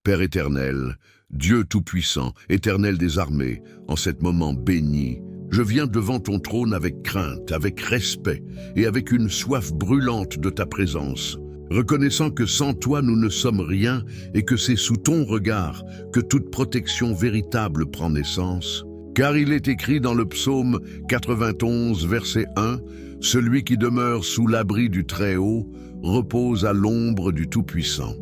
Père éternel, Dieu tout-puissant, éternel des armées, en cet moment béni, je viens devant ton trône avec crainte, avec respect et avec une soif brûlante de ta présence, reconnaissant que sans toi nous ne sommes rien et que c'est sous ton regard que toute protection véritable prend naissance. Car il est écrit dans le psaume 91, verset 1, « Celui qui demeure sous l'abri du Très-Haut repose à l'ombre du Tout-Puissant. »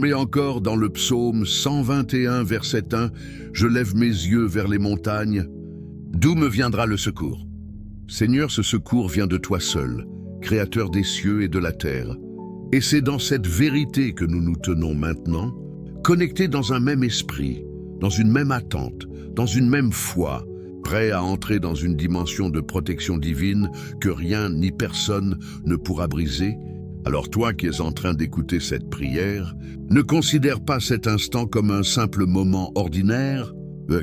Mais encore dans le psaume 121, verset 1, « Je lève mes yeux vers les montagnes. D'où me viendra le secours? » Seigneur, ce secours vient de toi seul, Créateur des cieux et de la terre. Et c'est dans cette vérité que nous nous tenons maintenant, connectés dans un même esprit, dans une même attente, dans une même foi, prêts à entrer dans une dimension de protection divine que rien ni personne ne pourra briser. Alors toi qui es en train d'écouter cette prière, ne considère pas cet instant comme un simple moment ordinaire,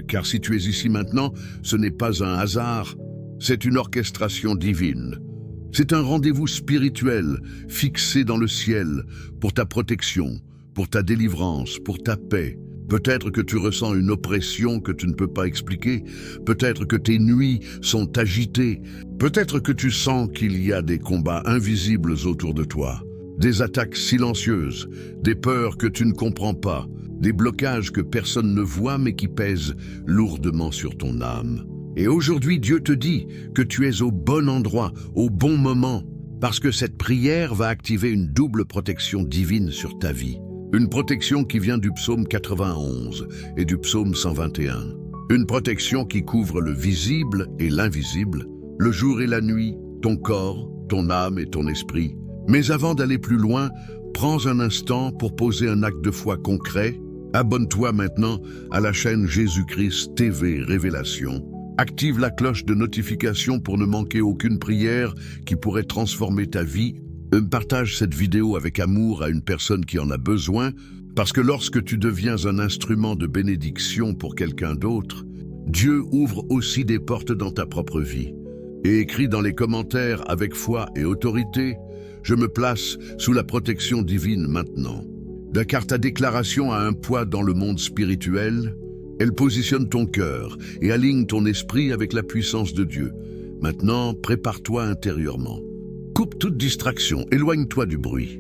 car si tu es ici maintenant, ce n'est pas un hasard, c'est une orchestration divine. C'est un rendez-vous spirituel fixé dans le ciel pour ta protection, pour ta délivrance, pour ta paix. Peut-être que tu ressens une oppression que tu ne peux pas expliquer. Peut-être que tes nuits sont agitées. Peut-être que tu sens qu'il y a des combats invisibles autour de toi. Des attaques silencieuses, des peurs que tu ne comprends pas, des blocages que personne ne voit mais qui pèsent lourdement sur ton âme. Et aujourd'hui, Dieu te dit que tu es au bon endroit, au bon moment, parce que cette prière va activer une double protection divine sur ta vie. Une protection qui vient du psaume 91 et du psaume 121. Une protection qui couvre le visible et l'invisible, le jour et la nuit, ton corps, ton âme et ton esprit. Mais avant d'aller plus loin, prends un instant pour poser un acte de foi concret. Abonne-toi maintenant à la chaîne Jésus-Christ TV Révélation. Active la cloche de notification pour ne manquer aucune prière qui pourrait transformer ta vie. Partage cette vidéo avec amour à une personne qui en a besoin, parce que lorsque tu deviens un instrument de bénédiction pour quelqu'un d'autre, Dieu ouvre aussi des portes dans ta propre vie. Et écris dans les commentaires avec foi et autorité, « Je me place sous la protection divine maintenant ». Car ta déclaration a un poids dans le monde spirituel. Elle positionne ton cœur et aligne ton esprit avec la puissance de Dieu. Maintenant, prépare-toi intérieurement. Coupe toute distraction, éloigne-toi du bruit.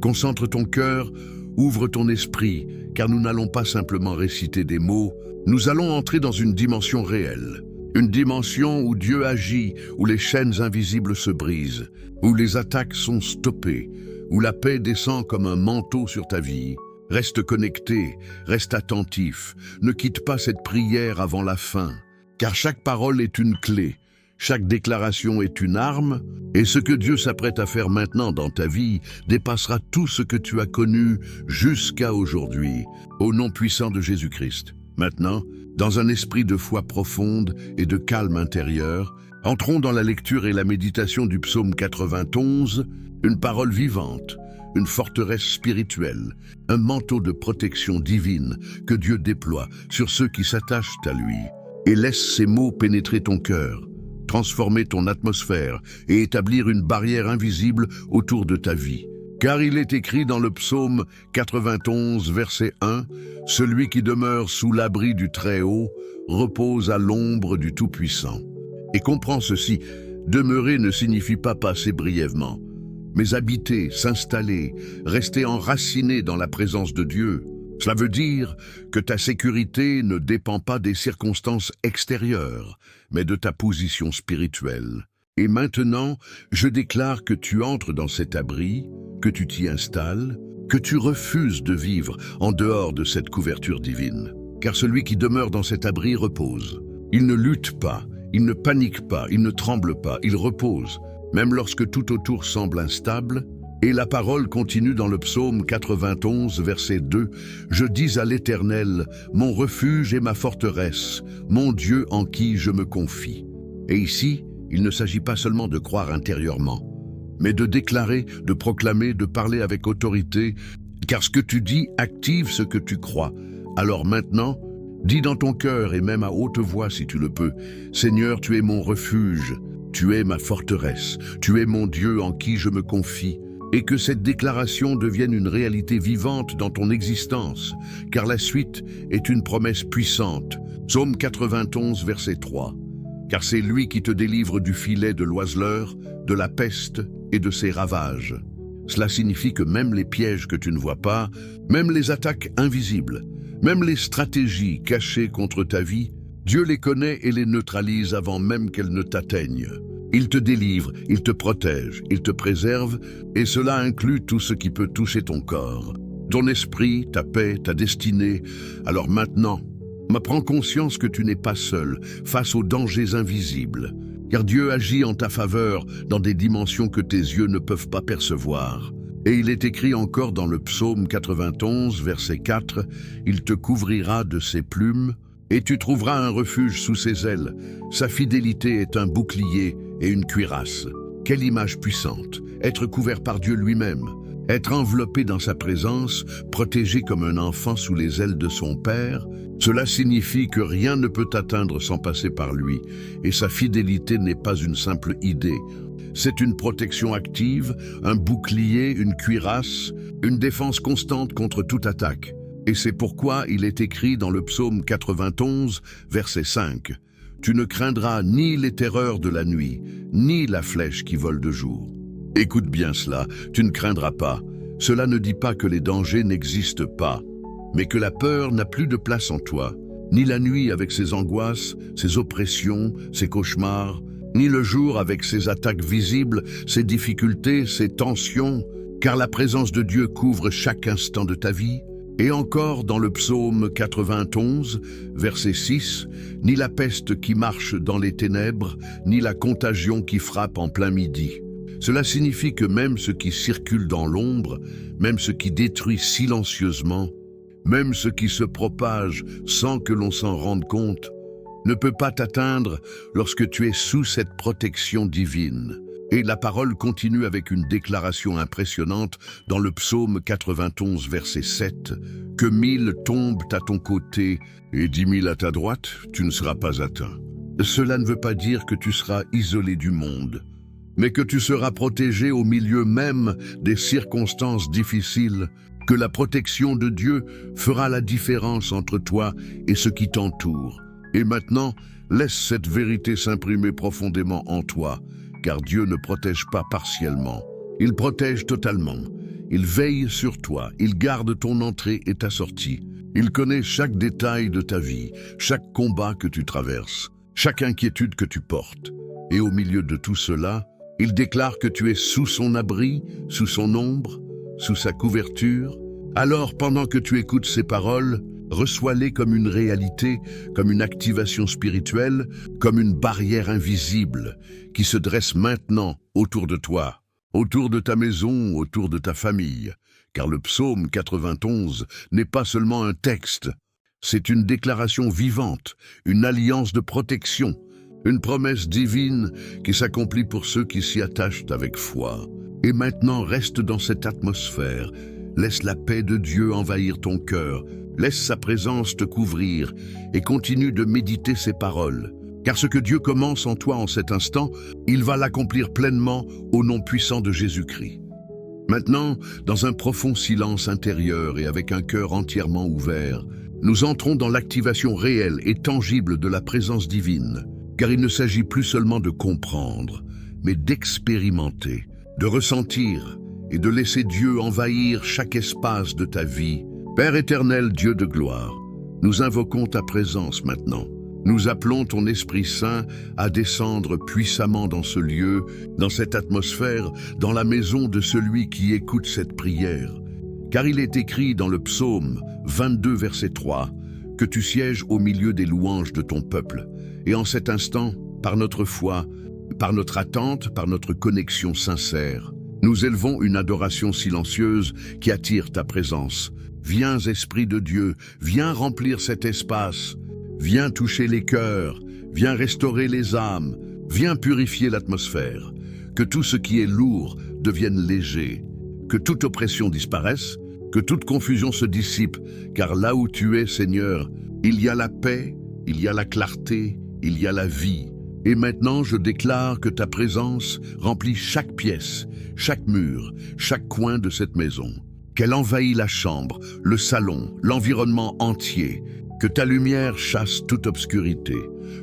Concentre ton cœur, ouvre ton esprit, car nous n'allons pas simplement réciter des mots, nous allons entrer dans une dimension réelle. Une dimension où Dieu agit, où les chaînes invisibles se brisent, où les attaques sont stoppées, où la paix descend comme un manteau sur ta vie. Reste connecté, reste attentif, ne quitte pas cette prière avant la fin, car chaque parole est une clé. Chaque déclaration est une arme, et ce que Dieu s'apprête à faire maintenant dans ta vie dépassera tout ce que tu as connu jusqu'à aujourd'hui, au nom puissant de Jésus-Christ. Maintenant, dans un esprit de foi profonde et de calme intérieur, entrons dans la lecture et la méditation du psaume 91, une parole vivante, une forteresse spirituelle, un manteau de protection divine que Dieu déploie sur ceux qui s'attachent à lui. Et laisse ces mots pénétrer ton cœur, transformer ton atmosphère et établir une barrière invisible autour de ta vie. Car il est écrit dans le psaume 91, verset 1, « Celui qui demeure sous l'abri du Très-Haut repose à l'ombre du Tout-Puissant. » Et comprends ceci, demeurer ne signifie pas passer brièvement, mais habiter, s'installer, rester enraciné dans la présence de Dieu. Cela veut dire que ta sécurité ne dépend pas des circonstances extérieures, mais de ta position spirituelle. Et maintenant, je déclare que tu entres dans cet abri, que tu t'y installes, que tu refuses de vivre en dehors de cette couverture divine. Car celui qui demeure dans cet abri repose. Il ne lutte pas, il ne panique pas, il ne tremble pas, il repose, même lorsque tout autour semble instable. Et la parole continue dans le psaume 91, verset 2, « Je dis à l'Éternel, mon refuge et ma forteresse, mon Dieu en qui je me confie. » Et ici, il ne s'agit pas seulement de croire intérieurement, mais de déclarer, de proclamer, de parler avec autorité, car ce que tu dis active ce que tu crois. Alors maintenant, dis dans ton cœur et même à haute voix si tu le peux, « Seigneur, tu es mon refuge, tu es ma forteresse, tu es mon Dieu en qui je me confie. » et que cette déclaration devienne une réalité vivante dans ton existence, car la suite est une promesse puissante. Psaume 91, verset 3. Car c'est lui qui te délivre du filet de l'oiseleur, de la peste et de ses ravages. Cela signifie que même les pièges que tu ne vois pas, même les attaques invisibles, même les stratégies cachées contre ta vie, Dieu les connaît et les neutralise avant même qu'elles ne t'atteignent. Il te délivre, il te protège, il te préserve, et cela inclut tout ce qui peut toucher ton corps, ton esprit, ta paix, ta destinée. Alors maintenant, prends conscience que tu n'es pas seul face aux dangers invisibles, car Dieu agit en ta faveur dans des dimensions que tes yeux ne peuvent pas percevoir. Et il est écrit encore dans le psaume 91, verset 4, « Il te couvrira de ses plumes, et tu trouveras un refuge sous ses ailes. Sa fidélité est un bouclier et une cuirasse. » Quelle image puissante! Être couvert par Dieu lui-même, être enveloppé dans sa présence, protégé comme un enfant sous les ailes de son Père, cela signifie que rien ne peut t'atteindre sans passer par lui, et sa fidélité n'est pas une simple idée. C'est une protection active, un bouclier, une cuirasse, une défense constante contre toute attaque. Et c'est pourquoi il est écrit dans le psaume 91, verset 5, « Tu ne craindras ni les terreurs de la nuit, ni la flèche qui vole de jour. » Écoute bien cela, tu ne craindras pas. Cela ne dit pas que les dangers n'existent pas, mais que la peur n'a plus de place en toi, ni la nuit avec ses angoisses, ses oppressions, ses cauchemars, ni le jour avec ses attaques visibles, ses difficultés, ses tensions, car la présence de Dieu couvre chaque instant de ta vie. Et encore dans le psaume 91, verset 6, « Ni la peste qui marche dans les ténèbres, ni la contagion qui frappe en plein midi. » Cela signifie que même ce qui circule dans l'ombre, même ce qui détruit silencieusement, même ce qui se propage sans que l'on s'en rende compte, ne peut pas t'atteindre lorsque tu es sous cette protection divine. Et la parole continue avec une déclaration impressionnante dans le psaume 91, verset 7, « Que 1000 tombent à ton côté et 10 000 à ta droite, tu ne seras pas atteint. » Cela ne veut pas dire que tu seras isolé du monde, mais que tu seras protégé au milieu même des circonstances difficiles, que la protection de Dieu fera la différence entre toi et ce qui t'entoure. Et maintenant, laisse cette vérité s'imprimer profondément en toi, car Dieu ne protège pas partiellement. Il protège totalement. Il veille sur toi. Il garde ton entrée et ta sortie. Il connaît chaque détail de ta vie, chaque combat que tu traverses, chaque inquiétude que tu portes. Et au milieu de tout cela, il déclare que tu es sous son abri, sous son ombre, sous sa couverture. Alors, pendant que tu écoutes ces paroles, reçois-les comme une réalité, comme une activation spirituelle, comme une barrière invisible qui se dresse maintenant autour de toi, autour de ta maison, autour de ta famille. Car le psaume 91 n'est pas seulement un texte, c'est une déclaration vivante, une alliance de protection, une promesse divine qui s'accomplit pour ceux qui s'y attachent avec foi. Et maintenant, reste dans cette atmosphère. Laisse la paix de Dieu envahir ton cœur. Laisse sa présence te couvrir et continue de méditer ses paroles. Car ce que Dieu commence en toi en cet instant, il va l'accomplir pleinement au nom puissant de Jésus-Christ. Maintenant, dans un profond silence intérieur et avec un cœur entièrement ouvert, nous entrons dans l'activation réelle et tangible de la présence divine. Car il ne s'agit plus seulement de comprendre, mais d'expérimenter, de ressentir et de laisser Dieu envahir chaque espace de ta vie. Père éternel, Dieu de gloire, nous invoquons ta présence maintenant. Nous appelons ton Esprit Saint à descendre puissamment dans ce lieu, dans cette atmosphère, dans la maison de celui qui écoute cette prière. Car il est écrit dans le psaume 22, verset 3, que tu sièges au milieu des louanges de ton peuple. Et en cet instant, par notre foi, par notre attente, par notre connexion sincère, nous élevons une adoration silencieuse qui attire ta présence. Viens, Esprit de Dieu, viens remplir cet espace, viens toucher les cœurs, viens restaurer les âmes, viens purifier l'atmosphère. Que tout ce qui est lourd devienne léger, que toute oppression disparaisse, que toute confusion se dissipe, car là où tu es, Seigneur, il y a la paix, il y a la clarté, il y a la vie. Et maintenant, je déclare que ta présence remplit chaque pièce, chaque mur, chaque coin de cette maison. Qu'elle envahit la chambre, le salon, l'environnement entier. Que ta lumière chasse toute obscurité.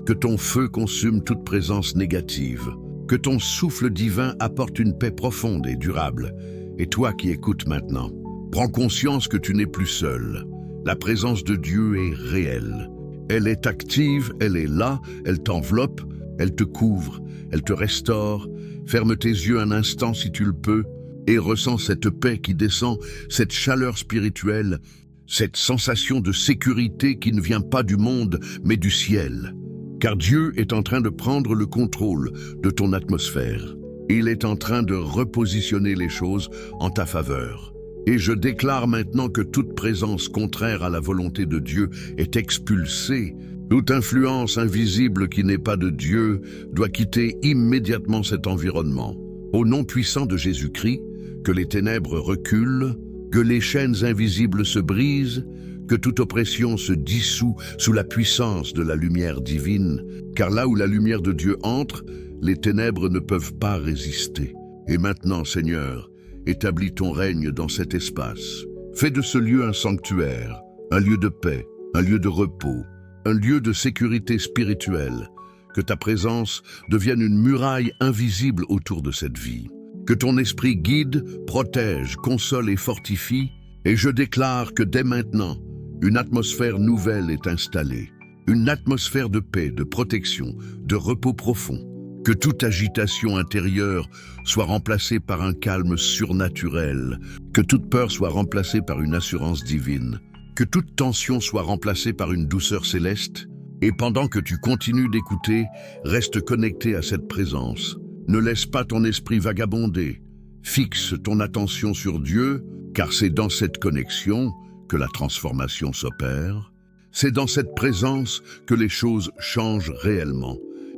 Que ton feu consume toute présence négative. Que ton souffle divin apporte une paix profonde et durable. Et toi qui écoutes maintenant, prends conscience que tu n'es plus seul. La présence de Dieu est réelle. Elle est active, elle est là, elle t'enveloppe, elle te couvre, elle te restaure. Ferme tes yeux un instant si tu le peux et ressens cette paix qui descend, cette chaleur spirituelle, cette sensation de sécurité qui ne vient pas du monde mais du ciel. Car Dieu est en train de prendre le contrôle de ton atmosphère. Il est en train de repositionner les choses en ta faveur. Et je déclare maintenant que toute présence contraire à la volonté de Dieu est expulsée. Toute influence invisible qui n'est pas de Dieu doit quitter immédiatement cet environnement. Au nom puissant de Jésus-Christ, que les ténèbres reculent, que les chaînes invisibles se brisent, que toute oppression se dissout sous la puissance de la lumière divine, car là où la lumière de Dieu entre, les ténèbres ne peuvent pas résister. Et maintenant, Seigneur, établis ton règne dans cet espace. Fais de ce lieu un sanctuaire, un lieu de paix, un lieu de repos, un lieu de sécurité spirituelle. Que ta présence devienne une muraille invisible autour de cette vie. Que ton esprit guide, protège, console et fortifie. Et je déclare que dès maintenant, une atmosphère nouvelle est installée. Une atmosphère de paix, de protection, de repos profond. Que toute agitation intérieure soit remplacée par un calme surnaturel. Que toute peur soit remplacée par une assurance divine. Que toute tension soit remplacée par une douceur céleste. Et pendant que tu continues d'écouter, reste connecté à cette présence. Ne laisse pas ton esprit vagabonder. Fixe ton attention sur Dieu, car c'est dans cette connexion que la transformation s'opère. C'est dans cette présence que les choses changent réellement.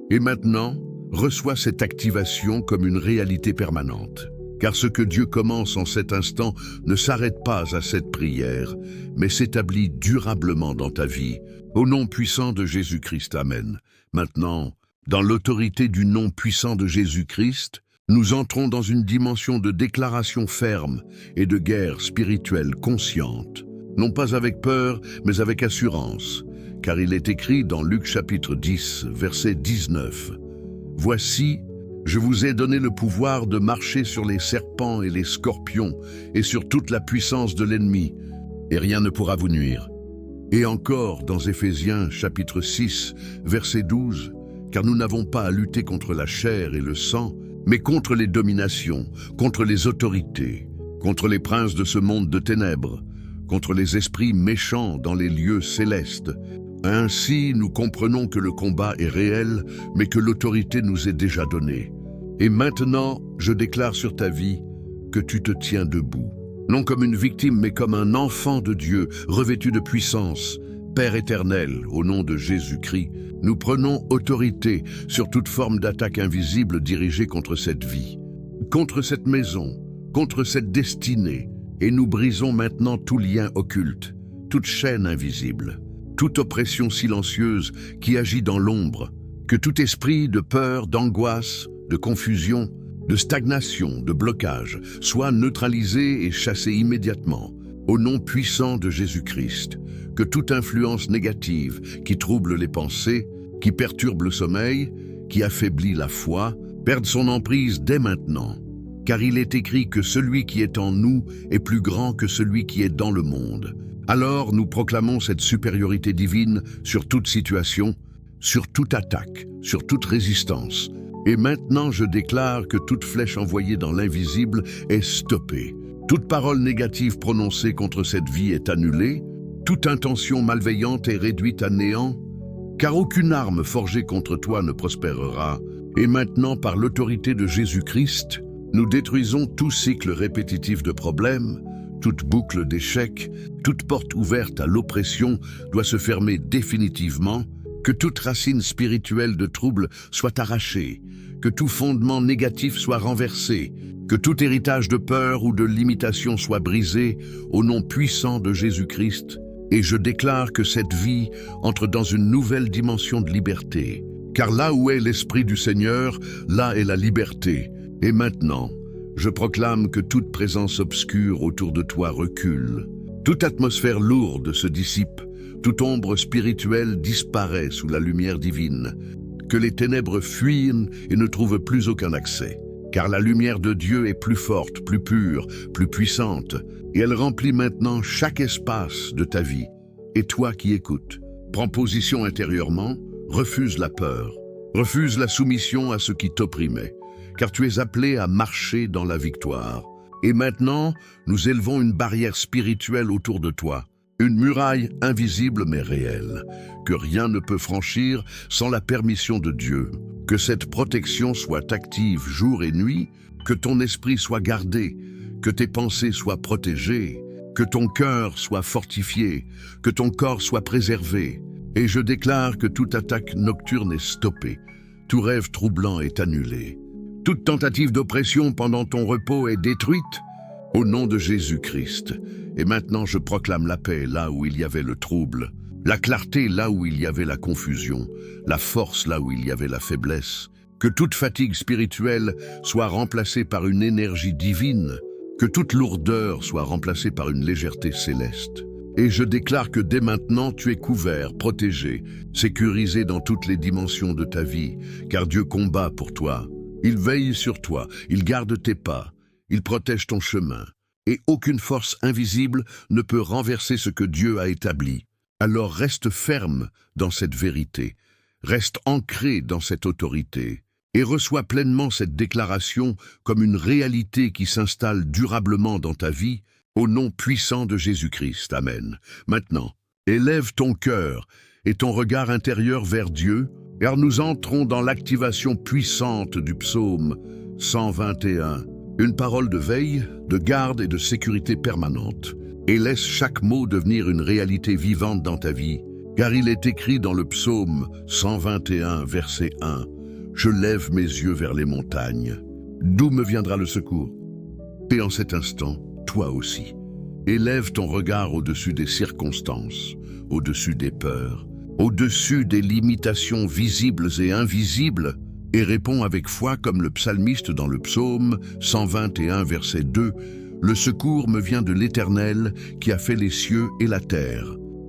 Et maintenant, reçois cette activation comme une réalité permanente. Car ce que Dieu commence en cet instant ne s'arrête pas à cette prière, mais s'établit durablement dans ta vie. Au nom puissant de Jésus-Christ, Amen. Maintenant, dans l'autorité du nom puissant de Jésus-Christ, nous entrons dans une dimension de déclaration ferme et de guerre spirituelle consciente. Non pas avec peur, mais avec assurance. Car il est écrit dans Luc chapitre 10, verset 19. « Voici, je vous ai donné le pouvoir de marcher sur les serpents et les scorpions et sur toute la puissance de l'ennemi, et rien ne pourra vous nuire. » Et encore dans Éphésiens chapitre 6, verset 12, « Car nous n'avons pas à lutter contre la chair et le sang, mais contre les dominations, contre les autorités, contre les princes de ce monde de ténèbres, contre les esprits méchants dans les lieux célestes. Ainsi, nous comprenons que le combat est réel, mais que l'autorité nous est déjà donnée. Et maintenant, je déclare sur ta vie que tu te tiens debout, non comme une victime, mais comme un enfant de Dieu, revêtu de puissance. Père éternel, au nom de Jésus-Christ, nous prenons autorité sur toute forme d'attaque invisible dirigée contre cette vie, contre cette maison, contre cette destinée, et nous brisons maintenant tout lien occulte, toute chaîne invisible, toute oppression silencieuse qui agit dans l'ombre, que tout esprit de peur, d'angoisse, de confusion, de stagnation, de blocage soit neutralisé et chassé immédiatement, au nom puissant de Jésus-Christ. Que toute influence négative qui trouble les pensées, qui perturbe le sommeil, qui affaiblit la foi, perde son emprise dès maintenant. Car il est écrit que celui qui est en nous est plus grand que celui qui est dans le monde. Alors nous proclamons cette supériorité divine sur toute situation, sur toute attaque, sur toute résistance. Et maintenant je déclare que toute flèche envoyée dans l'invisible est stoppée. Toute parole négative prononcée contre cette vie est annulée. Toute intention malveillante est réduite à néant, car aucune arme forgée contre toi ne prospérera. Et maintenant, par l'autorité de Jésus-Christ, nous détruisons tout cycle répétitif de problèmes, toute boucle d'échecs, toute porte ouverte à l'oppression doit se fermer définitivement, que toute racine spirituelle de trouble soit arrachée, que tout fondement négatif soit renversé, que tout héritage de peur ou de limitation soit brisé au nom puissant de Jésus-Christ. Et je déclare que cette vie entre dans une nouvelle dimension de liberté, Car là où est l'Esprit du Seigneur, là est la liberté. Et maintenant, je proclame que toute présence obscure autour de toi recule. Toute atmosphère lourde se dissipe, toute ombre spirituelle disparaît sous la lumière divine. Que les ténèbres fuient et ne trouvent plus aucun accès. Car la lumière de Dieu est plus forte, plus pure, plus puissante, et elle remplit maintenant chaque espace de ta vie. Et toi qui écoutes, prends position intérieurement, refuse la peur, refuse la soumission à ce qui t'opprimait, car tu es appelé à marcher dans la victoire. Et maintenant, nous élevons une barrière spirituelle autour de toi, une muraille invisible mais réelle, que rien ne peut franchir sans la permission de Dieu. Que cette protection soit active jour et nuit, que ton esprit soit gardé, que tes pensées soient protégées, que ton cœur soit fortifié, que ton corps soit préservé. Et je déclare que toute attaque nocturne est stoppée, tout rêve troublant est annulé. Toute tentative d'oppression pendant ton repos est détruite au nom de Jésus-Christ. Et maintenant je proclame la paix là où il y avait le trouble, la clarté là où il y avait la confusion, la force là où il y avait la faiblesse. Que toute fatigue spirituelle soit remplacée par une énergie divine, que toute lourdeur soit remplacée par une légèreté céleste. Et je déclare que dès maintenant tu es couvert, protégé, sécurisé dans toutes les dimensions de ta vie, car Dieu combat pour toi. Il veille sur toi, il garde tes pas, il protège ton chemin. Et aucune force invisible ne peut renverser ce que Dieu a établi. Alors reste ferme dans cette vérité, reste ancré dans cette autorité, et reçois pleinement cette déclaration comme une réalité qui s'installe durablement dans ta vie, au nom puissant de Jésus-Christ. Amen. Maintenant, élève ton cœur et ton regard intérieur vers Dieu, car nous entrons dans l'activation puissante du psaume 121, une parole de veille, de garde et de sécurité permanente. Et laisse chaque mot devenir une réalité vivante dans ta vie, car il est écrit dans le psaume 121, verset 1, « Je lève mes yeux vers les montagnes. D'où me viendra le secours ?» Et en cet instant, toi aussi, élève ton regard au-dessus des circonstances, au-dessus des peurs, au-dessus des limitations visibles et invisibles, et réponds avec foi comme le psalmiste dans le psaume 121, verset 2, « Le secours me vient de l'Éternel qui a fait les cieux et la terre »,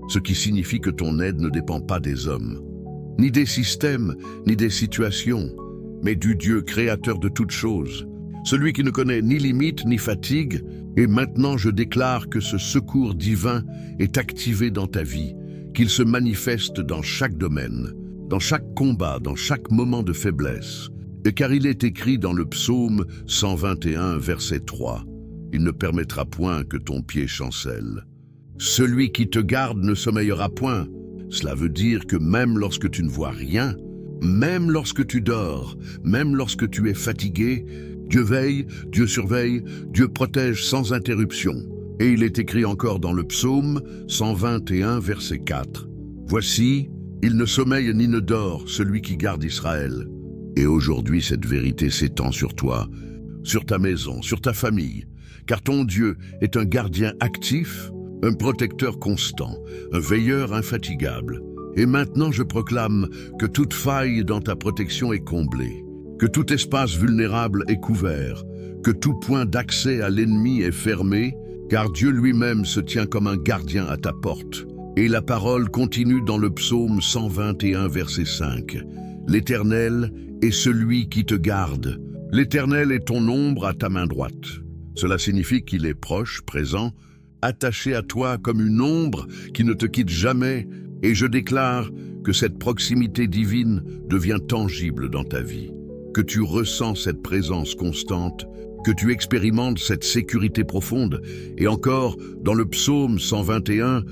ce qui signifie que ton aide ne dépend pas des hommes, ni des systèmes, ni des situations, mais du Dieu créateur de toutes choses, celui qui ne connaît ni limite ni fatigue. Et maintenant je déclare que ce secours divin est activé dans ta vie, qu'il se manifeste dans chaque domaine, dans chaque combat, dans chaque moment de faiblesse. Et car il est écrit dans le psaume 121, verset 3, « Il ne permettra point que ton pied chancelle. Celui qui te garde ne sommeillera point. » Cela veut dire que même lorsque tu ne vois rien, même lorsque tu dors, même lorsque tu es fatigué, Dieu veille, Dieu surveille, Dieu protège sans interruption. Et il est écrit encore dans le psaume 121, verset 4. « Voici, il ne sommeille ni ne dort, celui qui garde Israël. » Et aujourd'hui, cette vérité s'étend sur toi, sur ta maison, sur ta famille, car ton Dieu est un gardien actif, un protecteur constant, un veilleur infatigable. Et maintenant, je proclame que toute faille dans ta protection est comblée, que tout espace vulnérable est couvert, que tout point d'accès à l'ennemi est fermé, car Dieu lui-même se tient comme un gardien à ta porte. Et la parole continue dans le psaume 121, verset 5. « L'Éternel est celui qui te garde. L'Éternel est ton ombre à ta main droite. » Cela signifie qu'il est proche, présent, attaché à toi comme une ombre qui ne te quitte jamais. Et je déclare que cette proximité divine devient tangible dans ta vie, que tu ressens cette présence constante, que tu expérimentes cette sécurité profonde. Et encore, dans le psaume 121,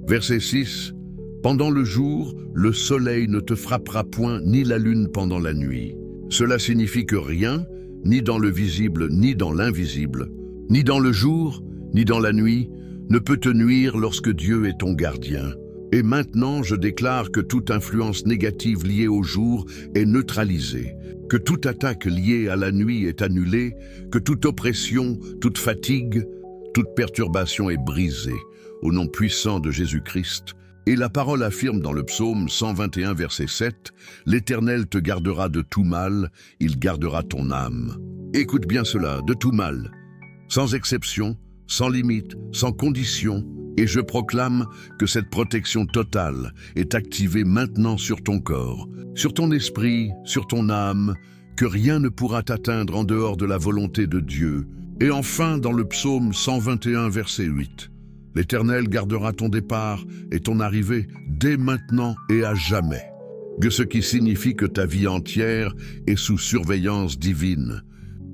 verset 6, « Pendant le jour, le soleil ne te frappera point, ni la lune pendant la nuit. » Cela signifie que rien, ni dans le visible, ni dans l'invisible, ni dans le jour, ni dans la nuit, ne peut te nuire lorsque Dieu est ton gardien. Et maintenant, je déclare que toute influence négative liée au jour est neutralisée, que toute attaque liée à la nuit est annulée, que toute oppression, toute fatigue, toute perturbation est brisée, au nom puissant de Jésus-Christ. Et la parole affirme dans le psaume 121, verset 7, « L'Éternel te gardera de tout mal, il gardera ton âme. » Écoute bien cela, de tout mal, sans exception, sans limite, sans condition, et je proclame que cette protection totale est activée maintenant sur ton corps, sur ton esprit, sur ton âme, que rien ne pourra t'atteindre en dehors de la volonté de Dieu. Et enfin, dans le psaume 121, verset 8, « L'Éternel gardera ton départ et ton arrivée dès maintenant et à jamais. » Ce qui signifie que ta vie entière est sous surveillance divine.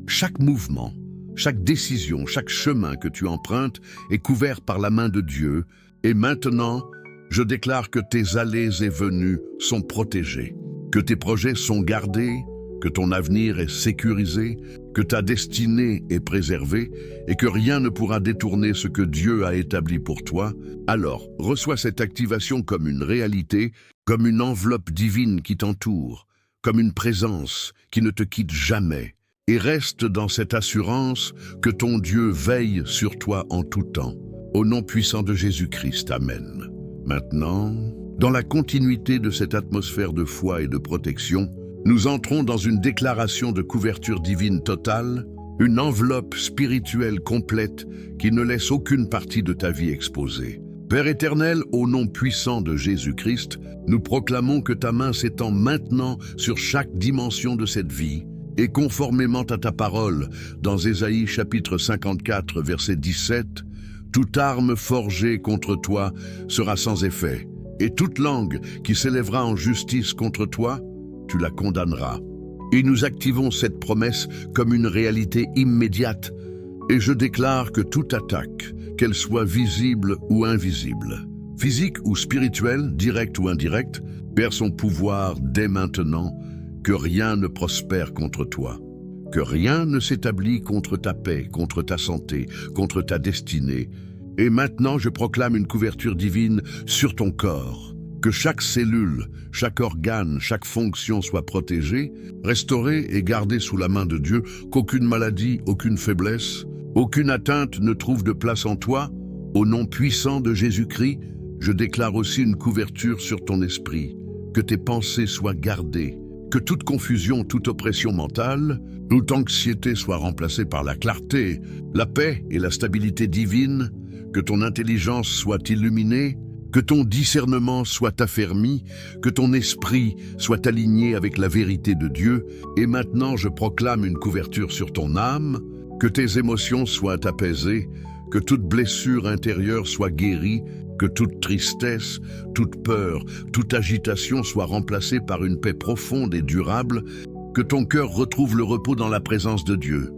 Chaque mouvement, chaque décision, chaque chemin que tu empruntes est couvert par la main de Dieu. Et maintenant, je déclare que tes allées et venues sont protégées, que tes projets sont gardés, que ton avenir est sécurisé, que ta destinée est préservée et que rien ne pourra détourner ce que Dieu a établi pour toi. Alors, reçois cette activation comme une réalité, comme une enveloppe divine qui t'entoure, comme une présence qui ne te quitte jamais. Et reste dans cette assurance que ton Dieu veille sur toi en tout temps. Au nom puissant de Jésus-Christ, Amen. Maintenant, dans la continuité de cette atmosphère de foi et de protection, nous entrons dans une déclaration de couverture divine totale, une enveloppe spirituelle complète qui ne laisse aucune partie de ta vie exposée. Père éternel, au nom puissant de Jésus-Christ, nous proclamons que ta main s'étend maintenant sur chaque dimension de cette vie, et conformément à ta parole, dans Ésaïe chapitre 54, verset 17, « Toute arme forgée contre toi sera sans effet, et toute langue qui s'élèvera en justice contre toi, tu la condamneras. » Et nous activons cette promesse comme une réalité immédiate, et je déclare que toute attaque, qu'elle soit visible ou invisible, physique ou spirituelle, directe ou indirecte, perd son pouvoir dès maintenant, que rien ne prospère contre toi, que rien ne s'établit contre ta paix, contre ta santé, contre ta destinée. Et maintenant, je proclame une couverture divine sur ton corps, que chaque cellule, chaque organe, chaque fonction soit protégée, restaurée et gardée sous la main de Dieu, qu'aucune maladie, aucune faiblesse, aucune atteinte ne trouve de place en toi. Au nom puissant de Jésus-Christ, je déclare aussi une couverture sur ton esprit, que tes pensées soient gardées, que toute confusion, toute oppression mentale, toute anxiété soit remplacée par la clarté, la paix et la stabilité divine, que ton intelligence soit illuminée, que ton discernement soit affermi, que ton esprit soit aligné avec la vérité de Dieu. Et maintenant, je proclame une couverture sur ton âme, que tes émotions soient apaisées, que toute blessure intérieure soit guérie, que toute tristesse, toute peur, toute agitation soit remplacée par une paix profonde et durable, que ton cœur retrouve le repos dans la présence de Dieu.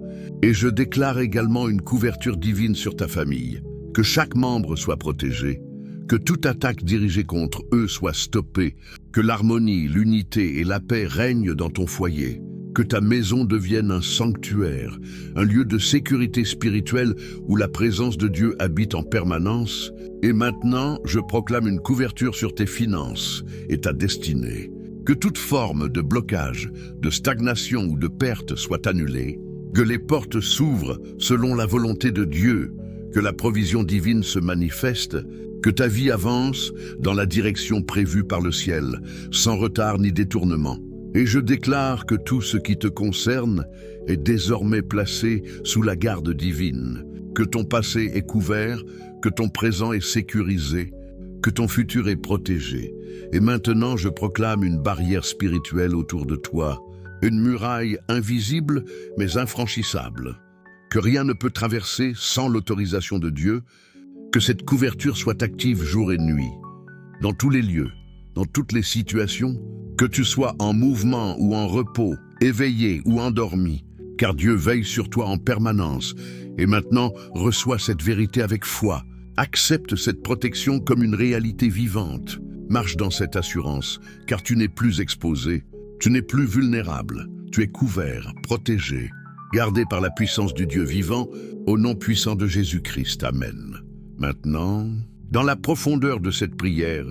Et je déclare également une couverture divine sur ta famille, que chaque membre soit protégé, que toute attaque dirigée contre eux soit stoppée, que l'harmonie, l'unité et la paix règnent dans ton foyer, que ta maison devienne un sanctuaire, un lieu de sécurité spirituelle où la présence de Dieu habite en permanence. Et maintenant, je proclame une couverture sur tes finances et ta destinée. Que toute forme de blocage, de stagnation ou de perte soit annulée, que les portes s'ouvrent selon la volonté de Dieu, que la provision divine se manifeste, que ta vie avance dans la direction prévue par le ciel, sans retard ni détournement. Et je déclare que tout ce qui te concerne est désormais placé sous la garde divine, que ton passé est couvert, que ton présent est sécurisé, que ton futur est protégé. Et maintenant, je proclame une barrière spirituelle autour de toi, une muraille invisible mais infranchissable, que rien ne peut traverser sans l'autorisation de Dieu, que cette couverture soit active jour et nuit, dans tous les lieux, dans toutes les situations, que tu sois en mouvement ou en repos, éveillé ou endormi, car Dieu veille sur toi en permanence. Et maintenant, reçois cette vérité avec foi. Accepte cette protection comme une réalité vivante. Marche dans cette assurance, car tu n'es plus exposé, tu n'es plus vulnérable, tu es couvert, protégé, gardé par la puissance du Dieu vivant, au nom puissant de Jésus-Christ. Amen. Maintenant, dans la profondeur de cette prière,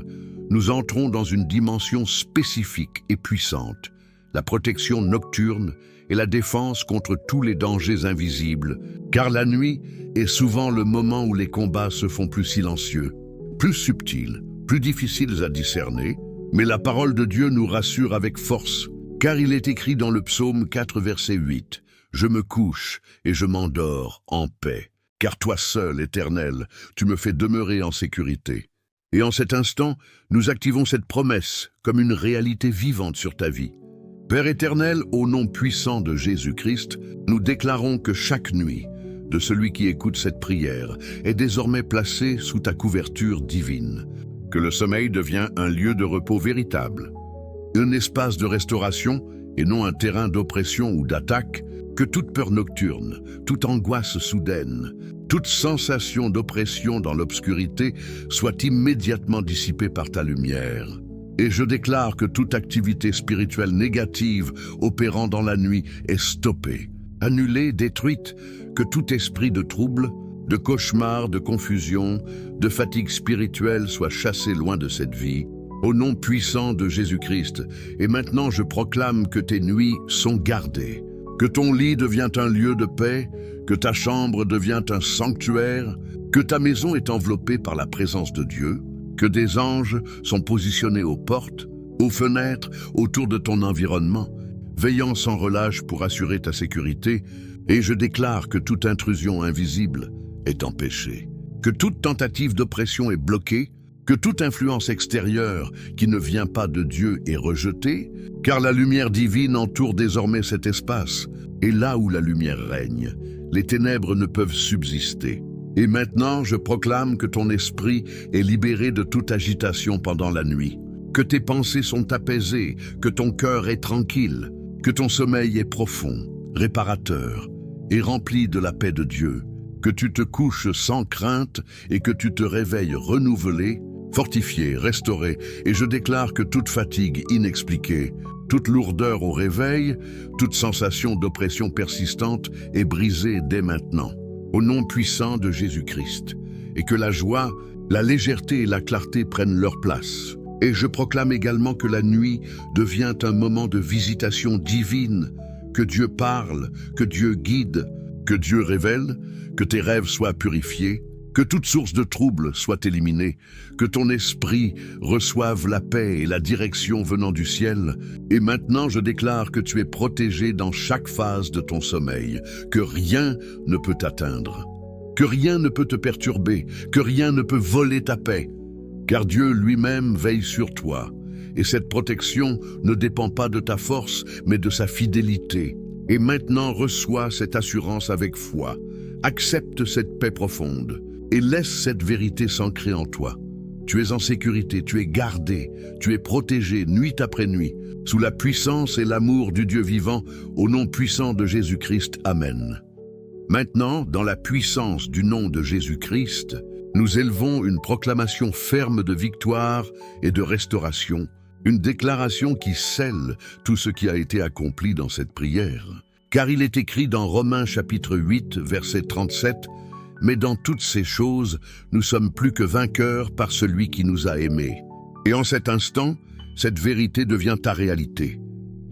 nous entrons dans une dimension spécifique et puissante, la protection nocturne et la défense contre tous les dangers invisibles, car la nuit est souvent le moment où les combats se font plus silencieux, plus subtils, plus difficiles à discerner, mais la parole de Dieu nous rassure avec force, car il est écrit dans le psaume 4, verset 8, « Je me couche et je m'endors en paix, car toi seul, Éternel, tu me fais demeurer en sécurité. » Et en cet instant, nous activons cette promesse comme une réalité vivante sur ta vie. Père éternel, au nom puissant de Jésus-Christ, nous déclarons que chaque nuit de celui qui écoute cette prière est désormais placée sous ta couverture divine, que le sommeil devient un lieu de repos véritable, un espace de restauration et non un terrain d'oppression ou d'attaque, que toute peur nocturne, toute angoisse soudaine, toute sensation d'oppression dans l'obscurité soit immédiatement dissipée par ta lumière. Et je déclare que toute activité spirituelle négative opérant dans la nuit est stoppée, annulée, détruite, que tout esprit de trouble, de cauchemar, de confusion, de fatigue spirituelle soit chassé loin de cette vie, au nom puissant de Jésus-Christ. Et maintenant je proclame que tes nuits sont gardées, que ton lit devient un lieu de paix, que ta chambre devient un sanctuaire, que ta maison est enveloppée par la présence de Dieu, que des anges sont positionnés aux portes, aux fenêtres, autour de ton environnement, veillant sans relâche pour assurer ta sécurité, et je déclare que toute intrusion invisible est empêchée, que toute tentative d'oppression est bloquée, que toute influence extérieure qui ne vient pas de Dieu est rejetée, car la lumière divine entoure désormais cet espace, et là où la lumière règne, les ténèbres ne peuvent subsister. Et maintenant, je proclame que ton esprit est libéré de toute agitation pendant la nuit, que tes pensées sont apaisées, que ton cœur est tranquille, que ton sommeil est profond, réparateur et rempli de la paix de Dieu, que tu te couches sans crainte et que tu te réveilles renouvelé, fortifié, restauré, et je déclare que toute fatigue inexpliquée, toute lourdeur au réveil, toute sensation d'oppression persistante est brisée dès maintenant, au nom puissant de Jésus-Christ, et que la joie, la légèreté et la clarté prennent leur place. Et je proclame également que la nuit devient un moment de visitation divine, que Dieu parle, que Dieu guide, que Dieu révèle, que tes rêves soient purifiés, que toute source de trouble soit éliminée, que ton esprit reçoive la paix et la direction venant du ciel. Et maintenant, je déclare que tu es protégé dans chaque phase de ton sommeil, que rien ne peut t'atteindre, que rien ne peut te perturber, que rien ne peut voler ta paix, car Dieu lui-même veille sur toi. Et cette protection ne dépend pas de ta force, mais de sa fidélité. Et maintenant, reçois cette assurance avec foi. Accepte cette paix profonde et laisse cette vérité s'ancrer en toi. Tu es en sécurité, tu es gardé, tu es protégé nuit après nuit, sous la puissance et l'amour du Dieu vivant, au nom puissant de Jésus-Christ. Amen. Maintenant, dans la puissance du nom de Jésus-Christ, nous élevons une proclamation ferme de victoire et de restauration, une déclaration qui scelle tout ce qui a été accompli dans cette prière. Car il est écrit dans Romains chapitre 8, verset 37, « Mais dans toutes ces choses, nous sommes plus que vainqueurs par celui qui nous a aimés. » Et en cet instant, cette vérité devient ta réalité.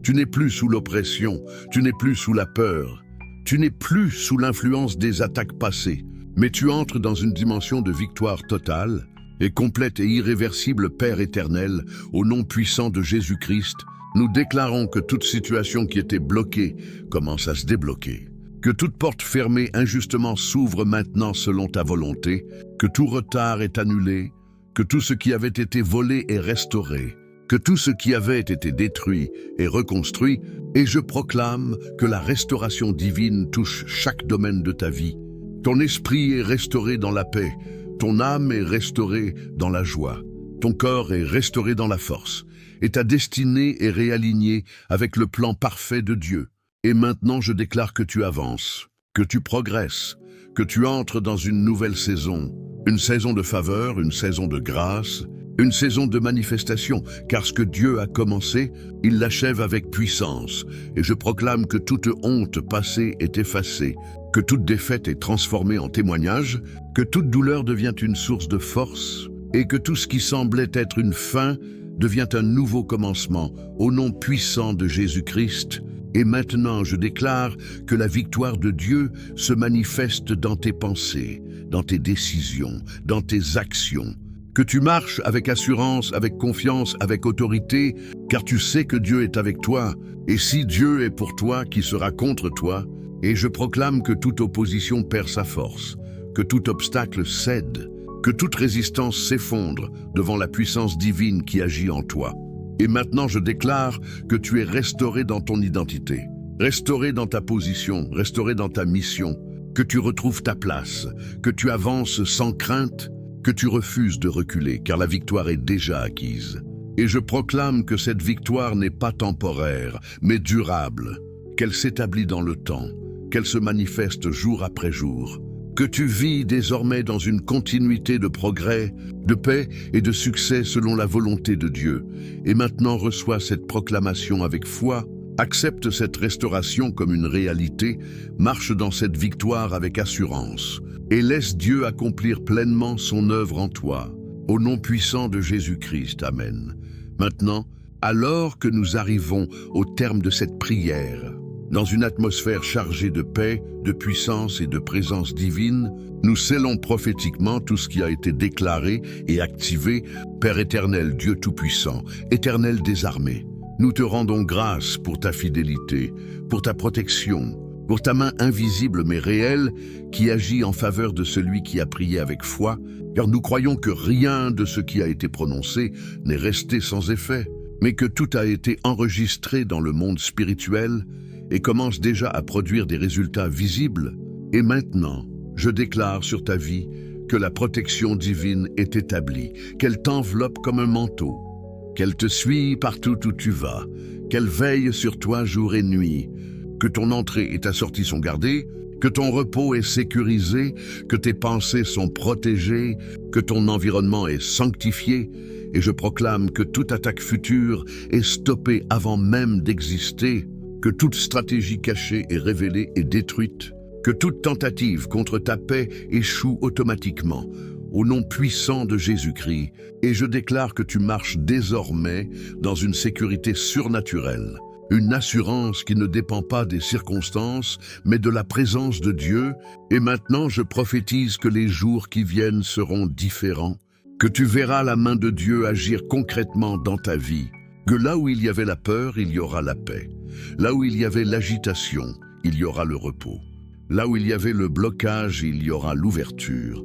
Tu n'es plus sous l'oppression, tu n'es plus sous la peur, tu n'es plus sous l'influence des attaques passées, mais tu entres dans une dimension de victoire totale et complète et irréversible. Père éternel, au nom puissant de Jésus-Christ, nous déclarons que toute situation qui était bloquée commence à se débloquer, que toute porte fermée injustement s'ouvre maintenant selon ta volonté, que tout retard est annulé, que tout ce qui avait été volé est restauré, que tout ce qui avait été détruit est reconstruit, et je proclame que la restauration divine touche chaque domaine de ta vie. Ton esprit est restauré dans la paix, ton âme est restaurée dans la joie, ton corps est restauré dans la force, et ta destinée est réalignée avec le plan parfait de Dieu. Et maintenant je déclare que tu avances, que tu progresses, que tu entres dans une nouvelle saison, une saison de faveur, une saison de grâce, une saison de manifestation, car ce que Dieu a commencé, il l'achève avec puissance. Et je proclame que toute honte passée est effacée, que toute défaite est transformée en témoignage, que toute douleur devient une source de force, et que tout ce qui semblait être une fin devient un nouveau commencement, au nom puissant de Jésus-Christ. Et maintenant, je déclare que la victoire de Dieu se manifeste dans tes pensées, dans tes décisions, dans tes actions, Que tu marches avec assurance, avec confiance, avec autorité, car tu sais que Dieu est avec toi. Et si Dieu est pour toi, qui sera contre toi? Et je proclame que toute opposition perd sa force, que tout obstacle cède, que toute résistance s'effondre devant la puissance divine qui agit en toi. Et maintenant je déclare que tu es restauré dans ton identité, restauré dans ta position, restauré dans ta mission, que tu retrouves ta place, que tu avances sans crainte, que tu refuses de reculer, car la victoire est déjà acquise. Et je proclame que cette victoire n'est pas temporaire, mais durable, qu'elle s'établit dans le temps, qu'elle se manifeste jour après jour, que tu vis désormais dans une continuité de progrès, de paix et de succès selon la volonté de Dieu. Et maintenant reçois cette proclamation avec foi, accepte cette restauration comme une réalité, marche dans cette victoire avec assurance, et laisse Dieu accomplir pleinement son œuvre en toi. Au nom puissant de Jésus-Christ, Amen. Maintenant, alors que nous arrivons au terme de cette prière, dans une atmosphère chargée de paix, de puissance et de présence divine, nous scellons prophétiquement tout ce qui a été déclaré et activé. Père éternel, Dieu Tout-Puissant, éternel des armées, nous te rendons grâce pour ta fidélité, pour ta protection, pour ta main invisible mais réelle qui agit en faveur de celui qui a prié avec foi, car nous croyons que rien de ce qui a été prononcé n'est resté sans effet, mais que tout a été enregistré dans le monde spirituel et commence déjà à produire des résultats visibles. Et maintenant, je déclare sur ta vie que la protection divine est établie, qu'elle t'enveloppe comme un manteau, qu'elle te suit partout où tu vas, qu'elle veille sur toi jour et nuit, que ton entrée et ta sortie sont gardées, que ton repos est sécurisé, que tes pensées sont protégées, que ton environnement est sanctifié, et je proclame que toute attaque future est stoppée avant même d'exister, que toute stratégie cachée est révélée et détruite, que toute tentative contre ta paix échoue automatiquement, au nom puissant de Jésus-Christ, et je déclare que tu marches désormais dans une sécurité surnaturelle, une assurance qui ne dépend pas des circonstances, mais de la présence de Dieu, et maintenant je prophétise que les jours qui viennent seront différents, que tu verras la main de Dieu agir concrètement dans ta vie, que là où il y avait la peur, il y aura la paix. Là où il y avait l'agitation, il y aura le repos. Là où il y avait le blocage, il y aura l'ouverture.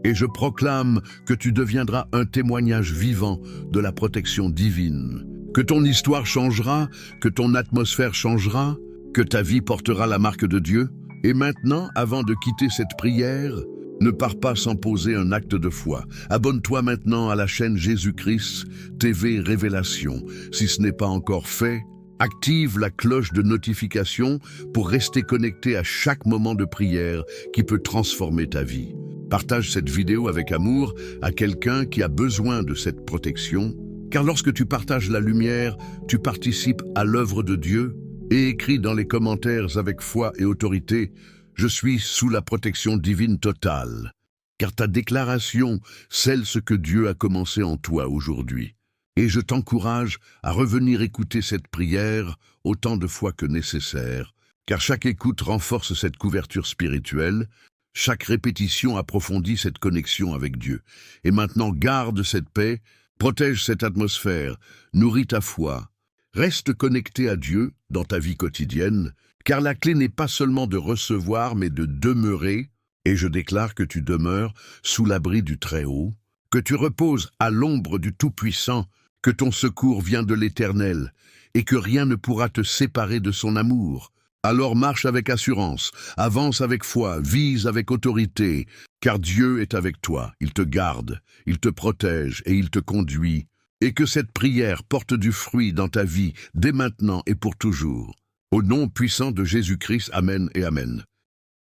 Et je proclame que tu deviendras un témoignage vivant de la protection divine, que ton histoire changera, que ton atmosphère changera, que ta vie portera la marque de Dieu. Et maintenant, avant de quitter cette prière, ne pars pas sans poser un acte de foi. Abonne-toi maintenant à la chaîne Jésus-Christ TV Révélation. Si ce n'est pas encore fait, active la cloche de notification pour rester connecté à chaque moment de prière qui peut transformer ta vie. Partage cette vidéo avec amour à quelqu'un qui a besoin de cette protection, car lorsque tu partages la lumière, tu participes à l'œuvre de Dieu, et écris dans les commentaires avec foi et autorité: je suis sous la protection divine totale, car ta déclaration scelle ce que Dieu a commencé en toi aujourd'hui. Et je t'encourage à revenir écouter cette prière autant de fois que nécessaire, car chaque écoute renforce cette couverture spirituelle, chaque répétition approfondit cette connexion avec Dieu. Et maintenant, garde cette paix, protège cette atmosphère, nourris ta foi, reste connecté à Dieu dans ta vie quotidienne, car la clé n'est pas seulement de recevoir, mais de demeurer, et je déclare que tu demeures sous l'abri du Très-Haut, que tu reposes à l'ombre du Tout-Puissant, que ton secours vient de l'Éternel, et que rien ne pourra te séparer de son amour. Alors marche avec assurance, avance avec foi, vise avec autorité, car Dieu est avec toi, il te garde, il te protège et il te conduit, et que cette prière porte du fruit dans ta vie, dès maintenant et pour toujours. Au nom puissant de Jésus-Christ, Amen et Amen.